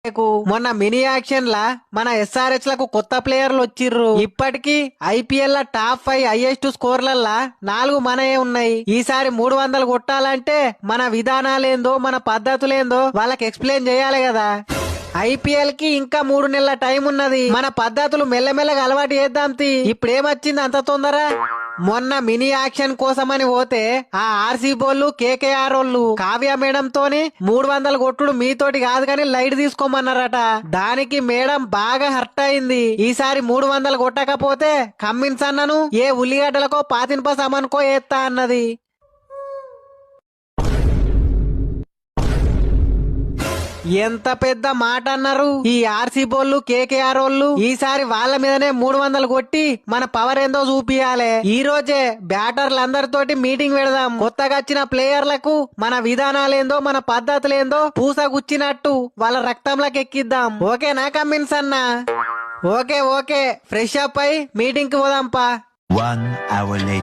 మొన్న mini action లా మన SRH లకు కొత్త ప్లేయర్లు వచ్చిర్రు. ఇప్పటికి ఐపీఎల్ ల టాప్ 5 హైయెస్ట్ స్కోర్లల్లా 4 మనయే ఉన్నాయి. ఈసారి 300 కొట్టాలంటే మన విధానాలేందో మన పద్ధతులేందో వాళ్ళకి ఎక్స్ప్లెయిన్ చేయాలి కదా. ఐపీఎల్ కి ఇంకా 3 నెలల టైం ఉన్నది. మన పద్ధతులు మెల్లమెల్లగా అలవాటు చేద్దాం. ఇప్పుడేమొచ్చింది అంత తొందర? మొన్న మినీ యాక్షన్ కోసమని పోతే ఆ ఆర్సీ బోళ్ళు కేకేఆర్ వాళ్ళు కావ్య మేడం తోని 300 కొట్టుడు మీతోటి కాదు కానీ లైట్ తీసుకోమన్నారట. దానికి మేడం బాగా హర్ట్ అయింది. ఈసారి 300 కొట్టకపోతే కమ్మిన్స్ అన్నను ఏ ఉల్లిగడ్డలకో పాతిన్ప సమన్కో ఏత్తా అన్నది. ఎంత పెద్ద మాట అన్నారు ఈ ఆర్సీ బోళ్ళు కేకేఆర్ వాళ్ళు. ఈసారి వాళ్ళ మీదనే 300 కొట్టి మన పవర్ ఏందో చూపియాలి. ఈ రోజే బ్యాటర్లందరితోటి మీటింగ్ పెడదాం. కొత్తగా వచ్చిన ప్లేయర్లకు మన విధానాలేందో మన పద్ధతులేందో పూసగుచ్చినట్టు వాళ్ళ రక్తంలోకి ఎక్కిద్దాం. ఓకేనా కమ్మిన్స్ అన్న? ఓకే ఫ్రెష్ అప్ అయి మీటింగ్ కి పోదాంపా. 1 hour later.